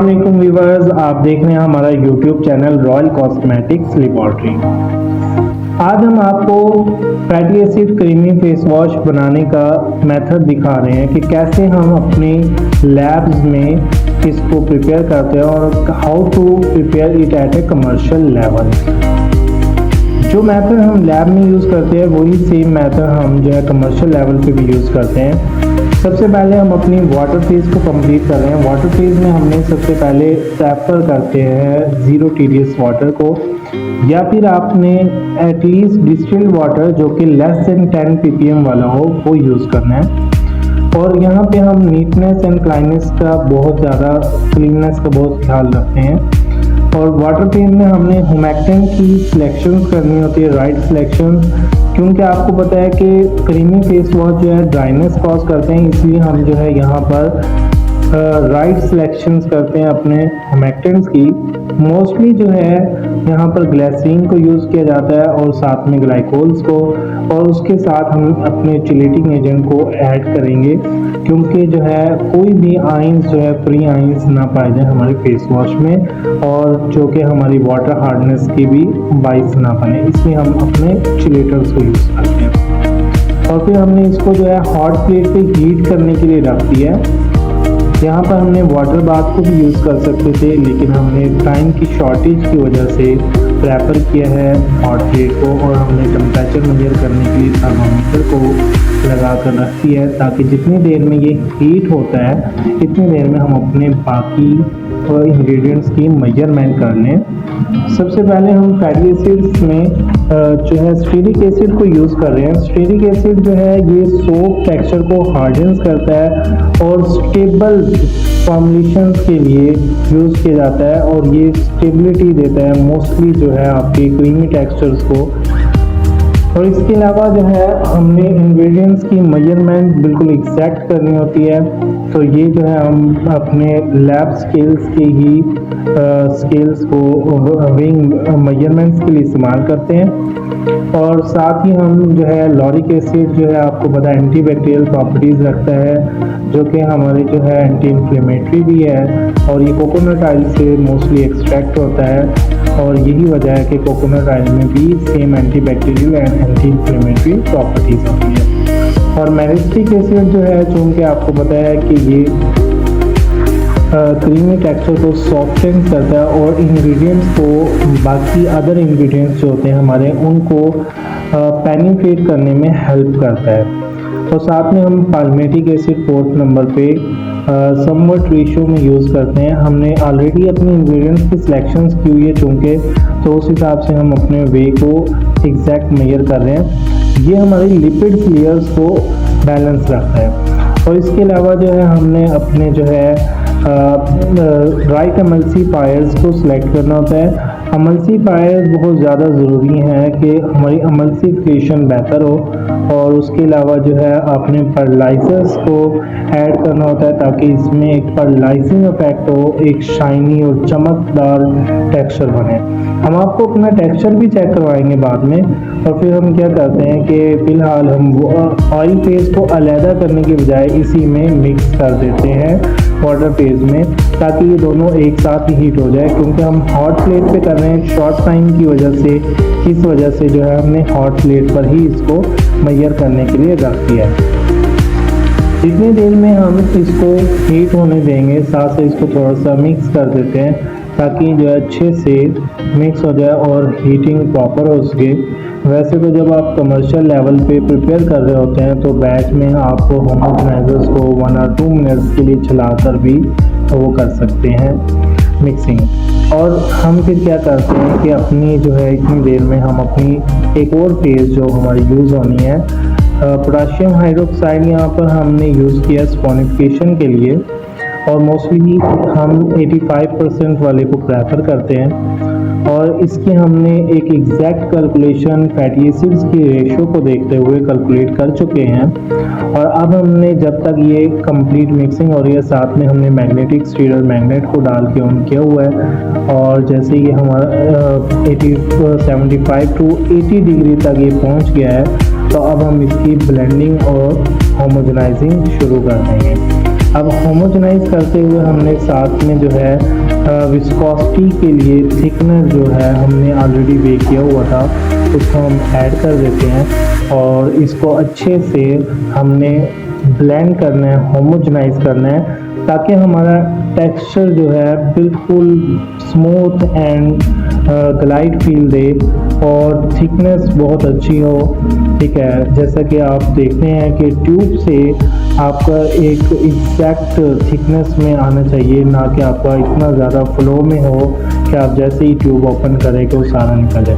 अस्सलाम वालेकुम व्यूअर्स, आप देख रहे हैं हमारा YouTube channel royal cosmetics laboratory. आज हम आपको fatty acid creamy face wash बनाने का मेथड दिखा रहे हैं कि कैसे हम अपने लैब्स में इसको प्रिपेयर करते हैं और how to prepare it at a commercial level. जो मेथड हम लैब में यूज़ करते हैं वही सेम मेथड हम जो है कमर्शियल लेवल पे भी यूज़ करते हैं। सबसे पहले हम अपनी वाटर फेज को कंप्लीट कर रहे हैं। वाटर फेज में हमने सबसे पहले प्रेफर करते हैं 0 TDS वाटर को, या फिर आपने एटलीस्ट डिस्टिल्ड वाटर जो कि लेस देन 10 ppm वाला हो वो यूज़ करना है। और यहाँ पे हम नीटनेस एंड क्लीननेस का बहुत ज़्यादा बहुत ख्याल रखते हैं। और वाटर फेज में हमने हुमैक्टेंट की सिलेक्शन करनी होती है, राइट सिलेक्शन, क्योंकि आपको पता है कि क्रीमी फेस वॉश जो है ड्राइनेस कॉज करते हैं, इसलिए हम जो है यहाँ पर राइट सिलेक्शंस करते हैं अपने हुमैक्टेंट्स की। मोस्टली जो है यहाँ पर ग्लिसरीन को यूज़ किया जाता है और साथ में ग्लाइकोल्स को, और उसके साथ हम अपने चिलेटिंग एजेंट को ऐड करेंगे, क्योंकि जो है कोई भी आइंस जो है फ्री आइंस ना पाए जाए हमारे फेस वॉश में, और जो कि हमारी वाटर हार्डनेस की भी बाइस ना बने, इसलिए हम अपने चिलेटर्स को यूज़ करते हैं। और फिर हमने इसको जो है हॉट प्लेट पे हीट करने के लिए रख दिया है। यहाँ पर हमने वाटर बाथ को भी यूज़ कर सकते थे, लेकिन हमने टाइम की शॉर्टेज की वजह से प्रेफर किया है हॉट प्लेट को, और हमने टेम्परेचर मेजर करने के लिए थर्मामीटर को लगा कर रख दिया है, ताकि जितनी देर में ये हीट होता है इतनी देर में हम अपने बाकी इंग्रेडिएंट्स की मेजरमेंट कर लें। सबसे पहले हम फैटी एसिड्स में जो है स्टीरिक एसिड को यूज़ कर रहे हैं। स्टीरिक एसिड जो है ये सोप टेक्सचर को हार्डन्स करता है और स्टेबल फॉर्मुलेशंस के लिए यूज़ किया जाता है, और ये स्टेबिलिटी देता है मोस्टली जो है आपके क्रीमी टेक्सचर्स को। और इसके अलावा जो है हमने इंग्रेडिएंट्स की मेजरमेंट बिल्कुल एग्जैक्ट करनी होती है, तो ये जो है हम अपने लैब स्केल्स के ही स्केल्स को वेइंग मेजरमेंट्स के लिए इस्तेमाल करते हैं। और साथ ही हम जो है लॉरिक एसिड जो है आपको पता है एंटीबैक्टीरियल प्रॉपर्टीज़ रखता है, जो कि हमारे जो है एंटी इन्फ्लेमेटरी भी है, और ये कोकोनट ऑयल से मोस्टली एक्सट्रैक्ट होता है, और यही वजह है कि कोकोनट ऑयल में भी same antibacterial and anti inflammatory properties होती है। और मैरिस्टिक एसिड जो है, चूँकि आपको पता है कि ये क्रीमी टेक्सचर को सॉफ्टन करता है और इंग्रेडिएंट्स को, बाकी अदर इंग्रेडिएंट्स जो होते हैं हमारे, उनको पेनिट्रेट करने में हेल्प करता है। और साथ में हम पाल्मेटिक एसिड 4th नंबर पे समवट रेशियो में यूज़ करते हैं। हमने ऑलरेडी अपने इंग्रेडिएंट्स की सिलेक्शंस की हुई है चूँकि, तो उस हिसाब से हम अपने वे को एग्जैक्ट मेजर कर रहे हैं। ये हमारी लिपिड्स लेयर्स को बैलेंस रखता है। और इसके अलावा जो है हमने अपने जो है राइट एमल्सीफायर्स को सिलेक्ट करना होता है। एमल्सीफायर्स बहुत ज़्यादा ज़रूरी हैं कि हमारी एमल्सिफिकेशन बेहतर हो, और उसके अलावा जो है आपने फर्टिलाइजर्स को ऐड करना होता है ताकि इसमें एक फर्टिलाइजिंग इफेक्ट हो, एक शाइनी और चमकदार टेक्सचर बने। हम आपको अपना टेक्सचर भी चेक करवाएंगे बाद में। और फिर हम क्या करते हैं कि फ़िलहाल हम ऑयल फेज को अलहदा करने के बजाय इसी में मिक्स कर देते हैं वाटर फेज में, ताकि ये दोनों एक साथ ही हीट हो जाए, क्योंकि हम हॉट प्लेट पे कर रहे हैं शॉर्ट टाइम की वजह से। इस वजह से जो है हमने हॉट प्लेट पर ही इसको मेजर करने के लिए रख दिया है। जितनी देर में हम इसको हीट होने देंगे, साथ से इसको थोड़ा सा मिक्स कर देते हैं ताकि जो है अच्छे से मिक्स हो जाए और हीटिंग प्रॉपर हो सके। वैसे तो जब आप कमर्शियल लेवल पे प्रिपेयर कर रहे होते हैं तो बैच में आप होमोजेनाइजर्स को 1 और 2 मिनट्स के लिए चलाकर भी वो कर सकते हैं मिक्सिंग। और हम फिर क्या करते हैं कि अपनी जो है इतनी देर में हम अपनी एक और फेज जो हमारी यूज़ होनी है, पोटाशियम हाइड्रोक्साइड यहाँ पर हमने यूज़ किया स्पॉनिफिकेशन के लिए, और मोस्टली हम 85% वाले को प्रेफर करते हैं। और इसकी हमने एक एग्जैक्ट कैलकुलेशन फैटी एसिड्स की रेशियो को देखते हुए कैलकुलेट कर चुके हैं। और अब हमने जब तक ये कंप्लीट मिक्सिंग हो रही है, साथ में हमने मैग्नेटिक स्टीरर मैग्नेट को डाल के ऑन किया हुआ है, और जैसे ये हमारा 75 to 80 डिग्री तक ये पहुंच गया है, तो अब हम इसकी ब्लेंडिंग और होमोजेनाइजिंग शुरू कर देंगे। अब होमोजेनाइज करते हुए हमने साथ में जो है विस्कोसिटी के लिए थिकनेस जो है हमने ऑलरेडी बेक किया हुआ था, उसको हम ऐड कर देते हैं और इसको अच्छे से हमने ब्लेंड करना है, होमोजेनाइज करना है, ताकि हमारा टेक्सचर जो है बिल्कुल स्मूथ एंड ग्लाइड फील दे और थिकनेस बहुत अच्छी हो। ठीक है, जैसा कि आप देखते हैं कि ट्यूब से आपका एक एग्जैक्ट थिकनेस में आना चाहिए, ना कि आपका इतना ज़्यादा फ्लो में हो कि आप जैसे ही ट्यूब ओपन करें कि वो सारा निकले।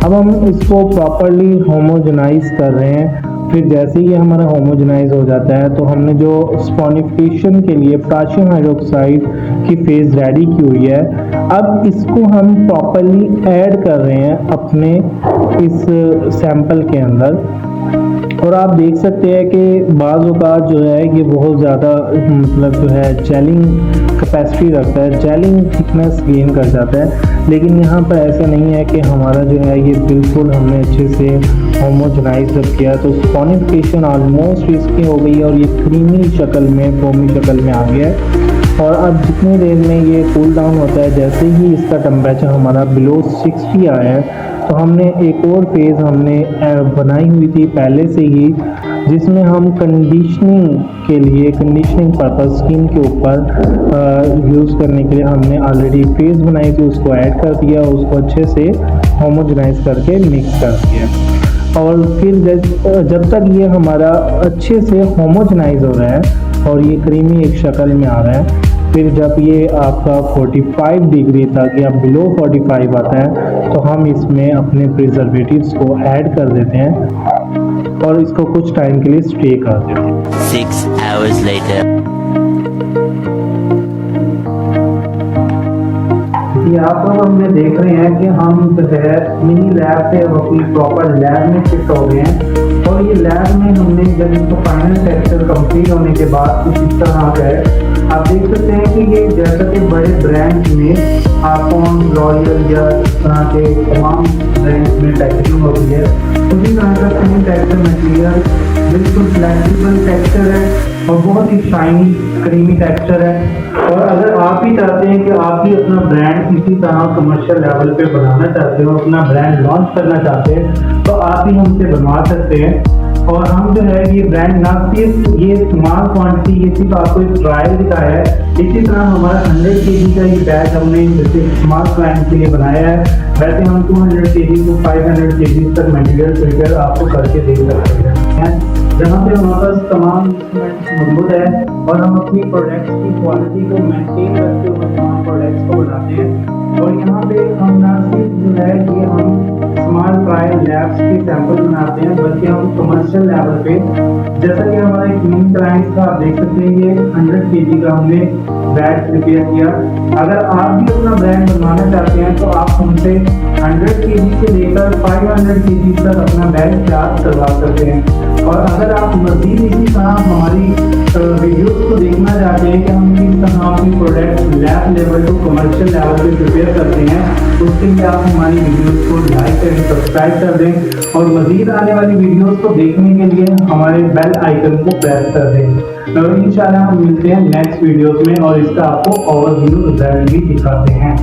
अब हम इसको प्रॉपरली होमोजेनाइज कर रहे हैं। फिर जैसे ही हमारा होमोजेनाइज हो जाता है तो हमने जो स्पॉनिफिकेशन के लिए पोटेशियम हाइड्रोक्साइड की फेज रेडी की हुई है, अब इसको हम प्रॉपरली ऐड कर रहे हैं अपने इस सैंपल के अंदर। और आप देख सकते हैं कि बाज़ औक़ात जो है ये बहुत ज़्यादा मतलब जो है जेलिंग कैपेसिटी रखता है, जेलिंग थिकनेस गेन कर जाता है, लेकिन यहाँ पर ऐसा नहीं है कि हमारा जो है ये बिल्कुल हमने अच्छे से होमोजेनाइज किया तो स्पॉनिफिकेशन ऑलमोस्ट इसकी हो गई है और ये क्रीमी शक्ल में, फोमी शक्ल में आ गया है। और अब जितनी देर में ये कूल डाउन होता है, जैसे ही इसका टेम्परेचर हमारा बिलो 60 आया है, तो हमने एक और फेज़ हमने बनाई हुई थी पहले से ही, जिसमें हम कंडीशनिंग के लिए, कंडीशनिंग पर्पस स्किन के ऊपर यूज़ करने के लिए हमने ऑलरेडी फेज़ बनाई थी, उसको ऐड कर दिया, उसको अच्छे से होमोजेनाइज करके मिक्स कर दिया। और फिर जब तक ये हमारा अच्छे से होमोजेनाइज हो रहा है और ये क्रीमी एक शक्ल में आ रहा है, फिर जब ये आपका 45 डिग्री तक या बिलो 45 आता है तो हम इसमें अपने प्रिजर्वेटिव्स को ऐड कर देते हैं और इसको कुछ टाइम के लिए स्टे कर देते हैं। 6 hours later. ये आप लोग हमने देख रहे हैं कि हम जो है मिनी लैब से अब अपनी प्रॉपर लैब में शिफ्ट हो गए हैं और ये लैब में हमने जब इसको फाइनल टेक्सचर कंप्लीट होने के बाद कुछ इस तरह का है। आप देख सकते हैं कि ये जैसा कि बड़े ब्रांड में आईफोन, रॉयल या इस तरह के तमाम ब्रांड में पैकेजिंग होती है, उसी तरह का सेम टेक्सचर मटेरियल बिल्कुल फ्लेक्सिबल टेक्सचर है और बहुत ही शाइनी क्रीमी टेक्सचर है। और अगर आप भी चाहते हैं कि आप भी अपना ब्रांड इसी तरह कमर्शियल लेवल पे बनाना चाहते हो, अपना ब्रांड लॉन्च करना चाहते हैं, तो आप भी हमसे बनवा सकते हैं। और हम जो है ये ब्रांड ना सिर्फ ये स्मॉल क्वांटिटी, ये सिर्फ आपको एक ट्रायल दिखाया है, इसी तरह हमारा 100 kg का ये बैच हमने जैसे स्मॉल क्लाइंट के लिए बनाया है, वैसे हम 200 kg को 500 kg तक मटेरियल प्रिपेयर आपको करके दे सकते हैं, जहाँ पे हमारे पास तमाम मौजूद है और हम अपनी प्रोडक्ट्स की क्वालिटी को मेंटेन करते हुए तमाम प्रोडक्ट्स को बनाते हैं। और यहाँ पे हम ना सिर्फ जो है कि हम स्मॉल ट्रायल लैब्स के सैंपल बनाते हैं, बल्कि हम कमर्शियल लेवल पे, जैसा कि हमारा एक मेन क्लाइंट था, आप देख सकते हैं ये 100 kg का हमने बैच प्रिपेयर किया। अगर आप भी अपना ब्रांड बनवाना चाहते हैं तो आप हमसे 100 kg से लेकर 500 kg तक अपना बैच तैयार करवा सकते हैं। और अगर आप मज़ीद इसी तरह हमारी वीडियोस को देखना चाहते हैं कि हम किस तरह अपनी product lab level to commercial level पे प्रिपेयर करते हैं, तो उसके लिए आप हमारी वीडियोस को लाइक करें, सब्सक्राइब कर दें और मज़ीद आने वाली वीडियोस को देखने के लिए हमारे बेल आइकन को प्रेस कर दें। तो इंशाल्लाह हम मिलते हैं नेक्स्ट वीडियोस में और इसका आपको ओवरव्यू रिजल्ट भी दिखाते हैं।